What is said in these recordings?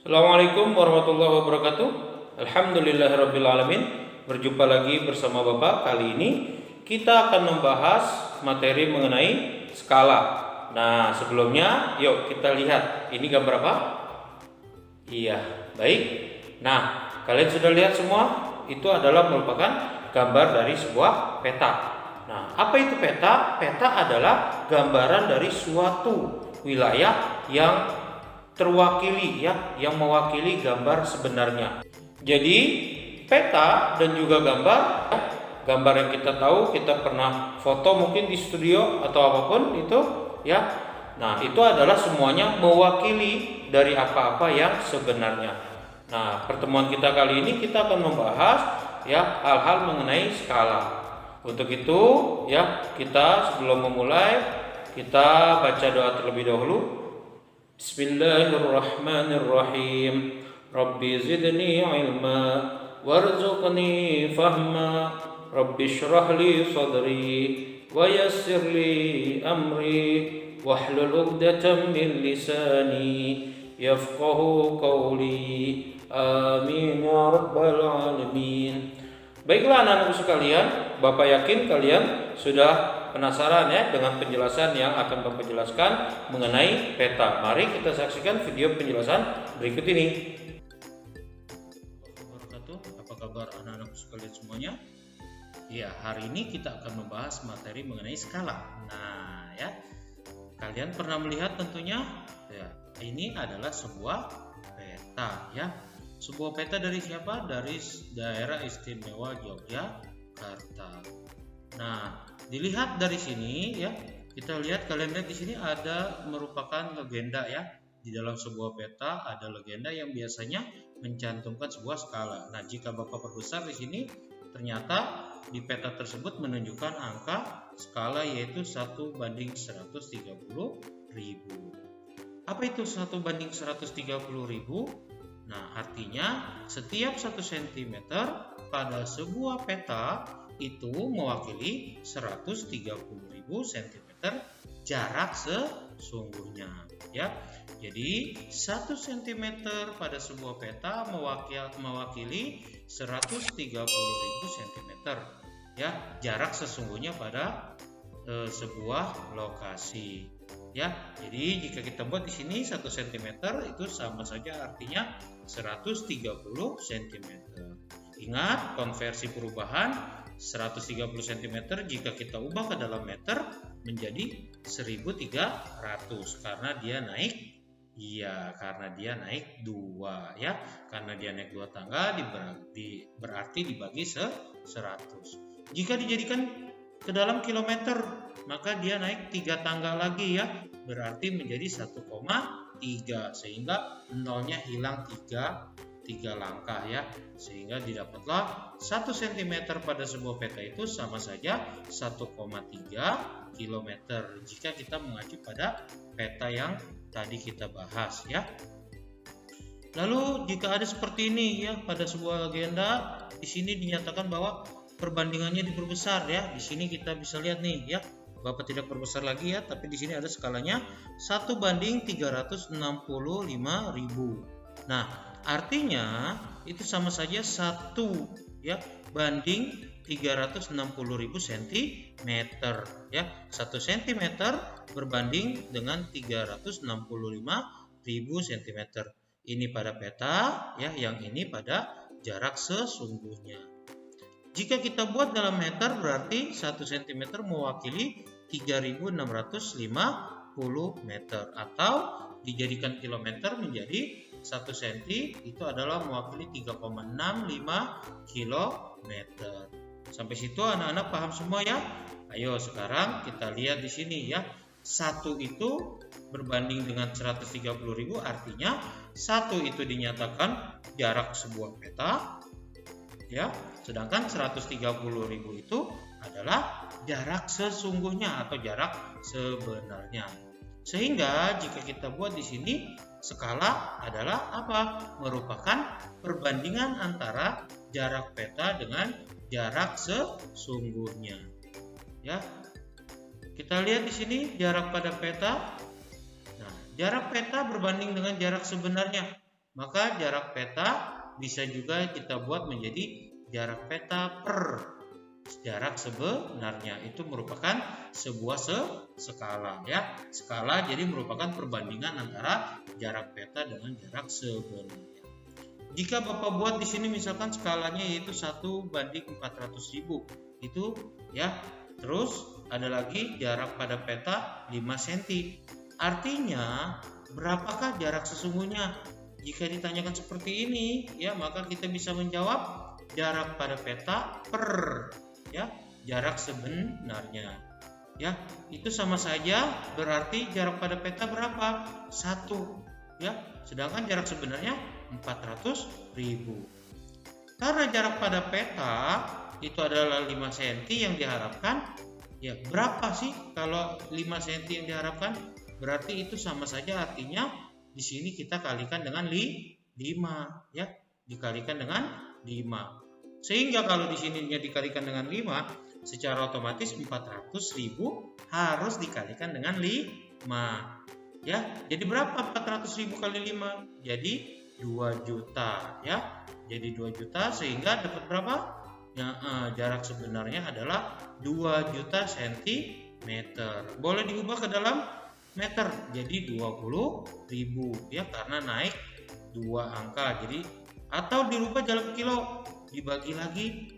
Assalamualaikum warahmatullahi wabarakatuh. Alhamdulillahirrabbilalamin. Berjumpa lagi bersama Bapak. Kali ini kita akan membahas materi mengenai skala. Nah, sebelumnya yuk kita lihat. Ini gambar apa? Iya, baik. Nah, kalian sudah lihat semua? Itu adalah merupakan gambar dari sebuah peta. Nah, apa itu peta? Peta adalah gambaran dari suatu wilayah yang terwakili, ya, yang mewakili gambar sebenarnya. Jadi peta dan juga gambar yang kita tahu, kita pernah foto mungkin di studio atau apapun itu, ya. Nah, itu adalah semuanya mewakili dari apa-apa yang sebenarnya. Nah, pertemuan kita kali ini kita akan membahas ya hal-hal mengenai skala. Untuk itu, ya, kita sebelum memulai kita baca doa terlebih dahulu. Bismillahirrahmanirrahim. Rabbi zidni ilma warzuqni fahma. Rabbi shrah li sadri wa yassir li amri wahlul 'uqdatam min lisani yafqahu qawli. Amin ya rabbal alamin. Baiklah anak-anakku sekalian, Bapak yakin kalian sudah penasaran ya dengan penjelasan yang akan Bapak jelaskan mengenai peta. Mari kita saksikan video penjelasan berikut ini. Apa kabar anak-anak sekalian semuanya? Ya, hari ini kita akan membahas materi mengenai skala. Nah, ya. Kalian pernah melihat tentunya? Ya, ini adalah sebuah peta, ya. Sebuah peta dari siapa? Dari Daerah Istimewa Yogyakarta. Nah, dilihat dari sini ya, kita lihat, kalian lihat di sini ada merupakan legenda ya. Di dalam sebuah peta ada legenda yang biasanya mencantumkan sebuah skala. Nah, jika Bapak perbesar di sini, ternyata di peta tersebut menunjukkan angka skala yaitu 1:130.000. Apa itu 1:130.000? Nah, artinya setiap 1 cm pada sebuah peta itu mewakili 130.000 cm jarak sesungguhnya, ya. Jadi 1 cm pada sebuah peta mewakili 130.000 cm, ya, jarak sesungguhnya pada sebuah lokasi. Ya, jadi jika kita buat di sini 1 cm itu sama saja artinya 130 cm. Ingat, konversi perubahan 130 cm jika kita ubah ke dalam meter menjadi 1.300 karena dia naik, iya, karena dia naik 2 ya. Karena dia naik 2 tangga berarti dibagi 100. Jika dijadikan ke dalam kilometer, maka dia naik 3 tangga lagi ya, berarti menjadi 1,3 sehingga nolnya hilang 3 langkah ya, sehingga didapatlah 1 cm pada sebuah peta itu sama saja 1,3 km jika kita mengacu pada peta yang tadi kita bahas ya. Lalu jika ada seperti ini ya pada sebuah legenda, di sini dinyatakan bahwa perbandingannya diperbesar ya. Di sini kita bisa lihat nih ya. Bapak tidak perbesar lagi ya, tapi di sini ada skalanya 1:365.000. Nah, artinya itu sama saja 1 ya banding 360.000 cm ya. 1 cm berbanding dengan 365.000 cm. Ini pada peta ya, yang ini pada jarak sesungguhnya. Jika kita buat dalam meter berarti 1 cm mewakili 3.650 meter, atau dijadikan kilometer menjadi 1 cm itu adalah mewakili 3,65 kilometer. Sampai situ anak-anak paham semua ya? Ayo sekarang kita lihat di sini ya. 1 itu berbanding dengan 130.000 artinya 1 itu dinyatakan jarak sebuah peta ya, sedangkan 130.000 itu adalah jarak sesungguhnya atau jarak sebenarnya. Sehingga jika kita buat di sini, skala adalah apa? Merupakan perbandingan antara jarak peta dengan jarak sesungguhnya. Ya. Kita lihat di sini jarak pada peta. Nah, jarak peta berbanding dengan jarak sebenarnya. maka jarak peta bisa juga kita buat menjadi jarak peta per jarak sebenarnya. Itu merupakan sebuah skala ya. Skala jadi merupakan perbandingan antara jarak peta dengan jarak sebenarnya. Jika Bapak buat di sini misalkan skalanya yaitu 1:400.000 itu ya. Terus ada lagi jarak pada peta 5 cm. Artinya berapakah jarak sesungguhnya? Jika ditanyakan seperti ini ya, maka kita bisa menjawab jarak pada peta per ya jarak sebenarnya. Ya, itu sama saja berarti jarak pada peta berapa? 1 ya. Sedangkan jarak sebenarnya 400.000. Karena jarak pada peta itu adalah 5 cm yang diharapkan, ya berapa sih kalau 5 cm yang diharapkan? Berarti itu sama saja, artinya di sini kita kalikan dengan 5 ya, dikalikan dengan 5. Sehingga kalau di sininya dikalikan dengan 5, secara otomatis 400.000 harus dikalikan dengan 5. Ya, jadi berapa 400.000 kali 5? Jadi 2 juta ya. Jadi 2 juta sehingga dapat berapa? Ya, jarak sebenarnya adalah 2 juta cm. Boleh diubah ke dalam meter. Jadi 20.000 ya, karena naik 2 angka. Jadi atau dirubah dalam kilo, dibagi lagi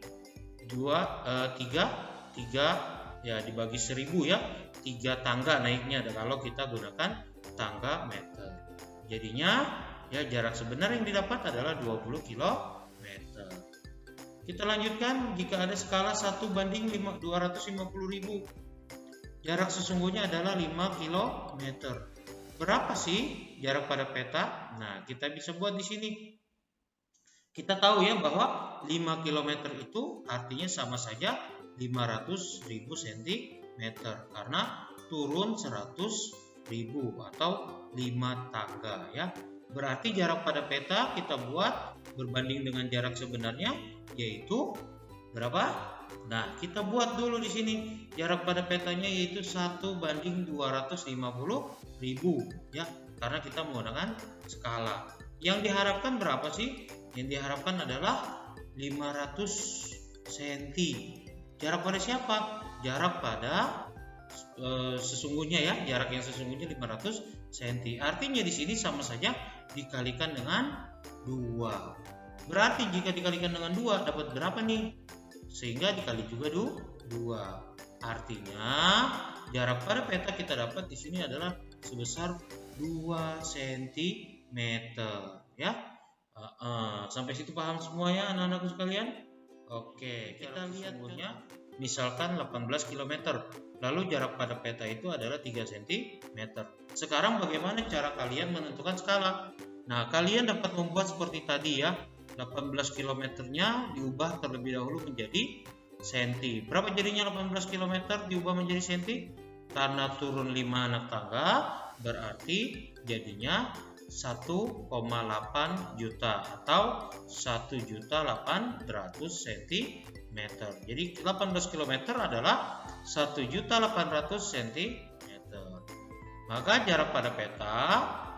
3 ya, dibagi 1000 ya, 3 tangga naiknya kalau kita gunakan tangga meter. Jadinya ya jarak sebenar yang didapat adalah 20 km. Kita lanjutkan, jika ada skala 1:250.000, jarak sesungguhnya adalah 5 km. Berapa sih jarak pada peta? Nah, kita bisa buat di sini. Kita tahu ya bahwa 5 km itu artinya sama saja 500.000 cm karena turun 100.000 atau 5 tangga ya. Berarti jarak pada peta kita buat berbanding dengan jarak sebenarnya yaitu berapa? Nah, kita buat dulu di sini jarak pada petanya yaitu 1:250.000 ya, karena kita menggunakan skala. Yang diharapkan berapa sih? Yang diharapkan adalah 500 cm. Jarak pada siapa? Jarak pada sesungguhnya ya, jarak yang sesungguhnya 500 cm. Artinya di sini sama saja dikalikan dengan 2. Berarti jika dikalikan dengan 2 dapat berapa nih? Sehingga dikali juga 2. Artinya jarak pada peta kita dapat di sini adalah sebesar 2 cm ya. Sampai situ paham semua ya anak-anakku sekalian? Oke, kita lihat contohnya. Misalkan 18 km. Lalu jarak pada peta itu adalah 3 cm. Sekarang bagaimana cara kalian menentukan skala? Nah, kalian dapat membuat seperti tadi ya. 18 km-nya diubah terlebih dahulu menjadi senti. Berapa jadinya 18 km diubah menjadi senti? Karena turun 5 anak tangga, berarti jadinya 1,8 juta atau 1.800.000 cm. Jadi 18 km adalah 1.800.000 cm. Maka jarak pada peta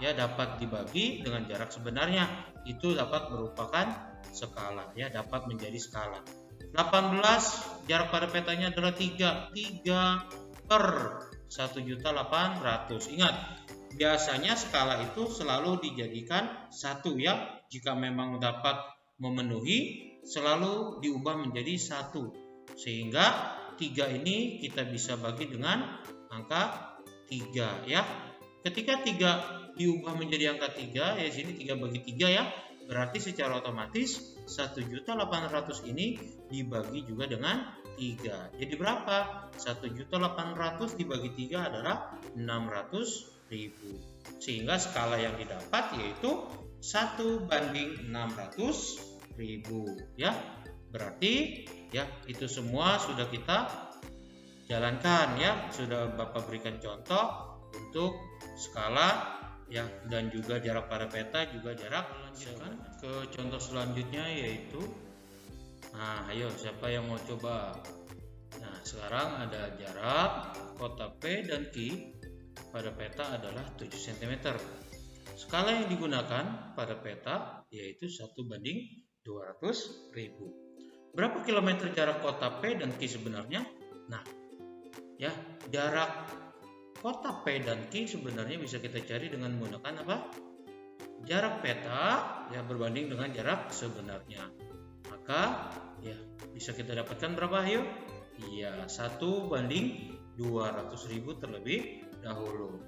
ya dapat dibagi dengan jarak sebenarnya, itu dapat merupakan skala ya, dapat menjadi skala. 18 jarak pada petanya adalah 3 per 1.800.000. Ingat, biasanya skala itu selalu dijadikan 1 ya. Jika memang dapat memenuhi, selalu diubah menjadi 1. Sehingga 3 ini kita bisa bagi dengan angka 3 ya. Ketika 3 diubah menjadi angka 3 ya, sini 3 bagi 3 ya. Berarti secara otomatis 1.800.000 ini dibagi juga dengan 3. Jadi berapa? 1.800.000 dibagi 3 adalah 600.000. Sehingga skala yang didapat yaitu 1:600.000 ya. Berarti ya itu semua sudah kita jalankan ya, sudah Bapak berikan contoh untuk skala ya, dan juga jarak pada peta, juga jarak. Lanjutkan ke contoh selanjutnya yaitu, nah ayo siapa yang mau coba? Nah sekarang ada jarak kota P dan Q pada peta adalah 7 cm. Skala yang digunakan pada peta yaitu 1:200.000. Berapa kilometer jarak kota P dan Q sebenarnya? Nah, ya, jarak kota P dan Q sebenarnya bisa kita cari dengan menggunakan apa? Jarak peta ya berbanding dengan jarak sebenarnya. Maka ya bisa kita dapatkan berapa ayo? Iya, 1:200.000 terlebih dahulu.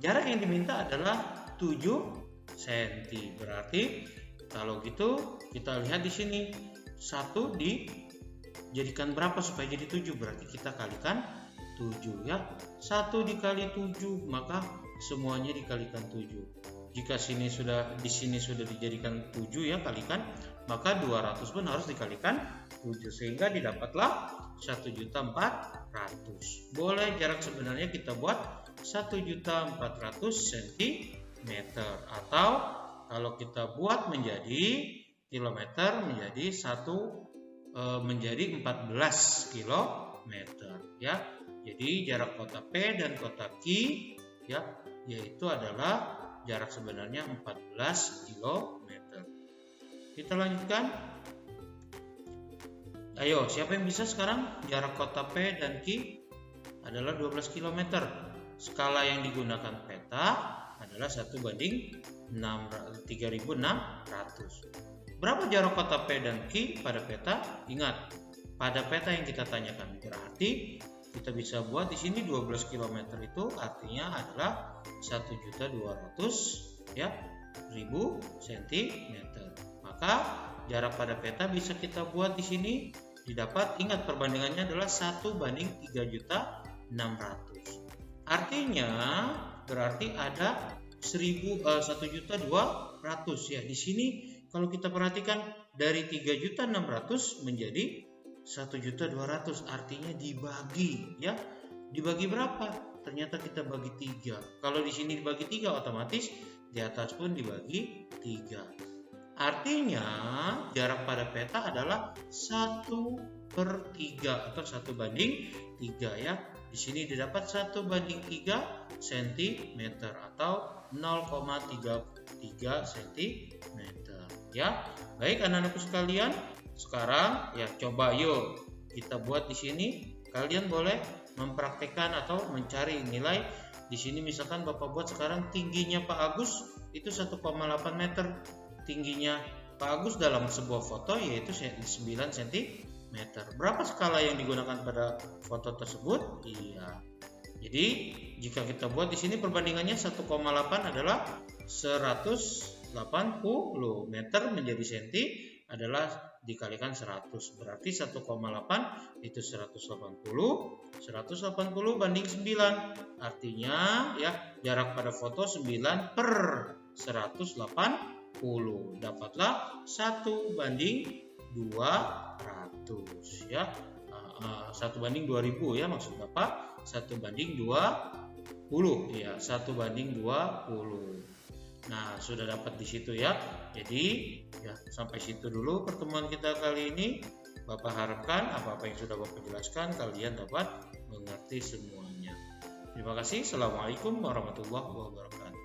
Jarak yang diminta adalah 7 cm. Berarti kalau gitu kita lihat di sini 1 dijadikan berapa supaya jadi 7? Berarti kita kalikan 7 ya. 1 dikali 7 maka semuanya dikalikan 7. Jika di sini sudah dijadikan 7 ya kalikan, maka 200 pun harus dikalikan 7 sehingga didapatlah 1.400.000. Boleh jarak sebenarnya kita buat 1.400.000 cm atau kalau kita buat menjadi kilometer menjadi 14 kilometer ya. Jadi jarak kota P dan kota Q ya yaitu adalah jarak sebenarnya 14 km. Kita lanjutkan. Ayo, siapa yang bisa sekarang? Jarak kota P dan Q adalah 12 km. Skala yang digunakan peta adalah 1:3600. Berapa jarak kota P dan Q pada peta? Ingat, pada peta yang kita tanyakan. Berarti kita bisa buat di sini 12 km itu artinya adalah 1.200.000 cm. Maka jarak pada peta bisa kita buat di sini didapat, ingat perbandingannya adalah 1:3.600. Artinya berarti ada 1.200.000 ya. Di sini kalau kita perhatikan dari 3.600.000 menjadi 1.200.000 artinya dibagi ya. Dibagi berapa? Ternyata kita bagi 3. Kalau di sini dibagi 3 otomatis di atas pun dibagi 3. Artinya jarak pada peta adalah 1/3 atau 1:3 ya. Di sini didapat 1:3 cm atau 0,33 cm ya. Baik anak-anakku sekalian, sekarang ya coba yuk kita buat di sini. Kalian boleh mempraktekkan atau mencari nilai. Di sini misalkan Bapak buat sekarang tingginya Pak Agus itu 1,8 meter. Tingginya Pak Agus dalam sebuah foto yaitu 9 cm. Berapa skala yang digunakan pada foto tersebut? Iya. Jadi jika kita buat di sini perbandingannya 1,8 adalah 180 meter menjadi senti adalah dikalikan 100. Berarti 1,8 itu 180 banding 9. Artinya ya jarak pada foto 9/180. Dapatlah 1:200 ya. 1/2000 ya maksud Bapak. 1/20 ya. 1/20. Nah, sudah dapat di situ ya. Jadi, ya sampai situ dulu pertemuan kita kali ini. Bapak harapkan apa-apa yang sudah Bapak jelaskan kalian dapat mengerti semuanya. Terima kasih. Assalamualaikum warahmatullahi wabarakatuh.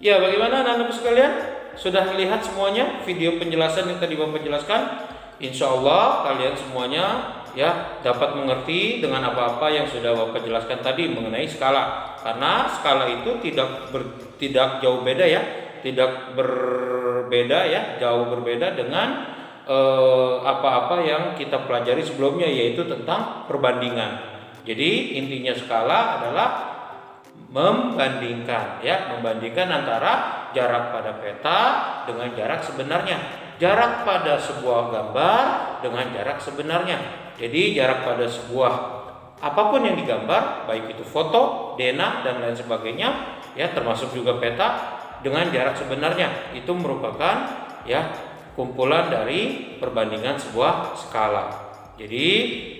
Ya, bagaimana anak-anak sekalian? Sudah melihat semuanya video penjelasan yang tadi Bapak jelaskan? Insya Allah kalian semuanya ya dapat mengerti dengan apa-apa yang sudah Bapak jelaskan tadi mengenai skala. Karena skala itu tidak jauh beda ya, tidak berbeda ya, jauh berbeda dengan apa-apa yang kita pelajari sebelumnya yaitu tentang perbandingan. Jadi intinya skala adalah membandingkan ya, membandingkan antara jarak pada peta dengan jarak sebenarnya, jarak pada sebuah gambar dengan jarak sebenarnya. Jadi jarak pada sebuah apapun yang digambar, baik itu foto, denah dan lain sebagainya, ya termasuk juga peta dengan jarak sebenarnya, itu merupakan ya kumpulan dari perbandingan sebuah skala. Jadi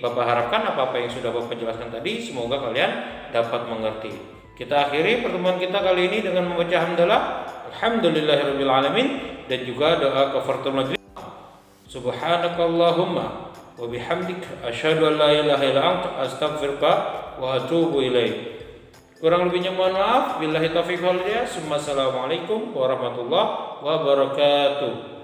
Bapak harapkan apa-apa yang sudah Bapak jelaskan tadi semoga kalian dapat mengerti. Kita akhiri pertemuan kita kali ini dengan membaca hamdalah, alhamdulillahirabbil alamin, dan juga doa kafaratul majlis. Subhanakallahumma wa bihamdik asyhadu an la ilaha illa anta astaghfiruka wa atubu ilaik. Kurang lebihnya mohon maaf. Billahi taufiq wal hidayah. Assalamualaikum warahmatullahi wabarakatuh.